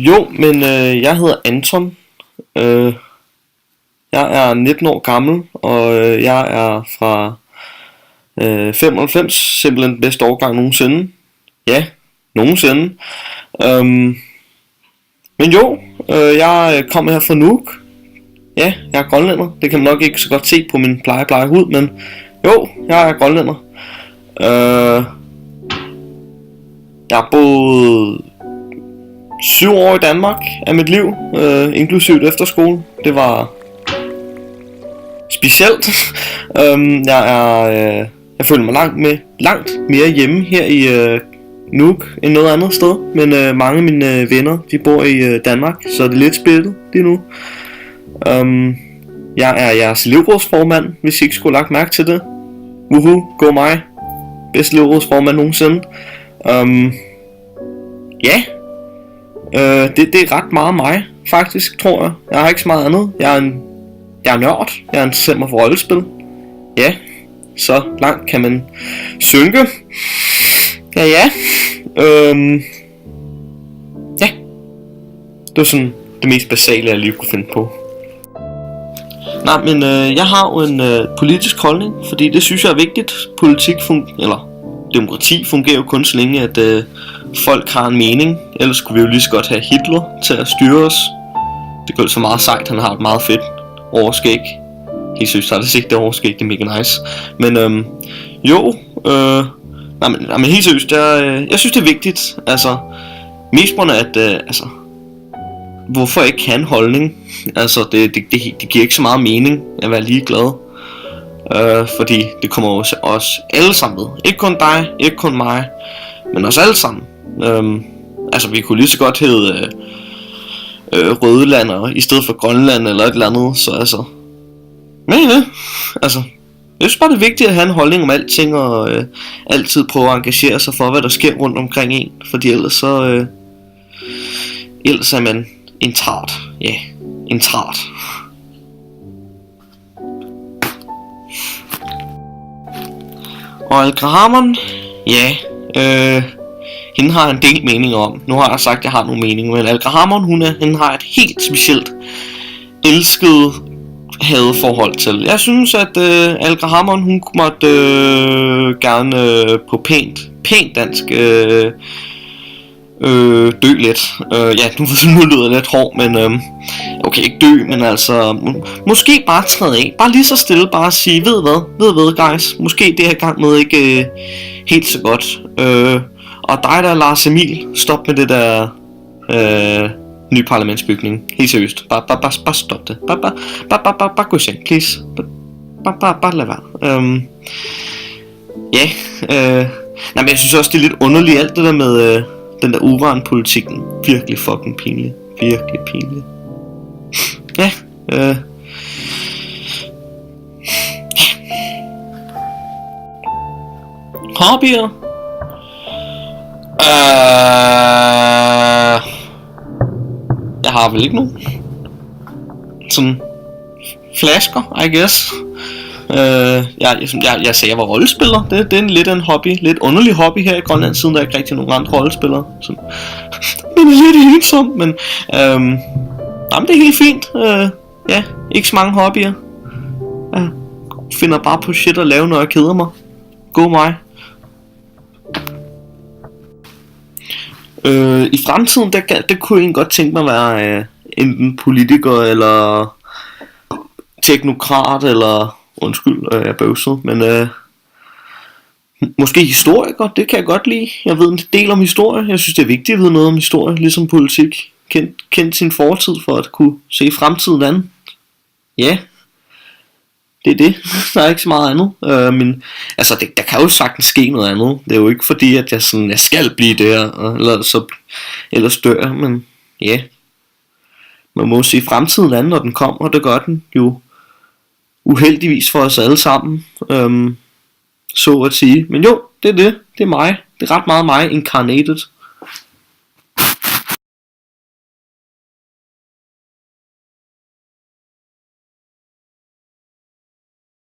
Jo, men jeg hedder Anton. Øh, jeg er 19 år gammel, og jeg er fra 95, simpelthen bedste årgang nogensinde. Ja, nogensinde. Øhm, men jo, jeg kommer her fra Nuuk. Ja, jeg er grønlænder. Det kan man nok ikke så godt se på min pleje hud, men jo, jeg er grønlænder. Øh, jeg har boet 7 år i Danmark af mit liv, inklusivt efterskole. Det var specielt. Jeg føler mig langt mere hjemme her i Nuuk end noget andet sted. Men mange af mine venner, de bor i Danmark, så det er lidt splittet lige nu. Jeg er jeres elevrådsformand, hvis I ikke skulle have lagt mærke til det. Go mig. Bedste elevrådsformand nogensinde. Ja. Det er ret meget mig, faktisk, tror jeg. Jeg har ikke så meget andet. Jeg er nørd. Jeg interesserer mig for rollespil. Ja. Så langt kan man synke. Ja. Ja. Det var sådan det mest basale, jeg lige kunne finde på. Nej, men jeg har jo en politisk holdning, fordi det synes jeg er vigtigt. Demokrati fungerer jo kun så længe, at folk har en mening. Ellers skulle vi jo lige så godt have Hitler til at styre os. Det går så meget sejt, han har et meget fedt overskæg. Helt seriøst har det ikke det overskæg, det er mega nice. Men men helt seriøst, jeg synes det er vigtigt. Altså, mest på at hvorfor ikke have en holdning? Altså, det giver ikke så meget mening at være ligeglad. Fordi det kommer også os alle sammen ved. Ikke kun dig, ikke kun mig, men os alle sammen. Vi kunne lige så godt hedde Rødelander i stedet for Grønland eller et eller andet. Så altså, jeg synes bare det er vigtigt at have en holdning om alting, og altid prøve at engagere sig for hvad der sker rundt omkring en. Fordi ellers er man en tart. Ja, en tart. Og Alka Harmon, ja, hende har en del meninger om. Nu har jeg sagt, at jeg har nogle meninger, men Alka Harmon, hende har et helt specielt elsket hadeforhold til. Jeg synes, at Alka Harmon, hun måtte gerne på pænt dansk dø lidt. Nu lyder det lidt hård, men okay, ikke dø, men altså måske bare træde af. Bare lige så stille, bare sige, ved hvad guys, måske det her gang med ikke helt så godt. Og dig der, Lars Emil, stop med det der nye parlamentsbygning. Helt seriøst, bare stop det. Bare gå i seng, please. Bare lad være. Men jeg synes også det er lidt underligt alt det der med den der uranpolitikken. Virkelig fucking pinlig. Virkelig pinlig. Ja. Hobbyer. Jeg har vel ikke nogen. Sådan flasker, I guess. Jeg sagde, jeg var rollespiller. Det er lidt en hobby. Lidt underlig hobby her i Grønland, siden der er ikke rigtig nogen andre rollespillere. Så. Men det er lidt ensomt, men det er helt fint. Ja, ikke så mange hobbyer. Jeg finder bare på shit at lave, når jeg keder mig. Go mig. I fremtiden, der kunne jeg egentlig godt tænke mig at være enten politiker, eller teknokrat, eller jeg er bøvset, men måske historiker, det kan jeg godt lide. Jeg ved en del om historie. Jeg synes det er vigtigt at vide noget om historie, ligesom politik. Kendt sin fortid for at kunne se fremtiden an. Ja, det er det. Der er ikke så meget andet. Men altså, der kan jo sagtens ske noget andet. Det er jo ikke fordi at jeg skal blive der, eller dør jeg, men ja. Man må se fremtiden an, når den kommer, og det gør den jo uheldigvis for os alle sammen, så at sige. Men jo, det er det. Det er mig. Det er ret meget mig incarnated.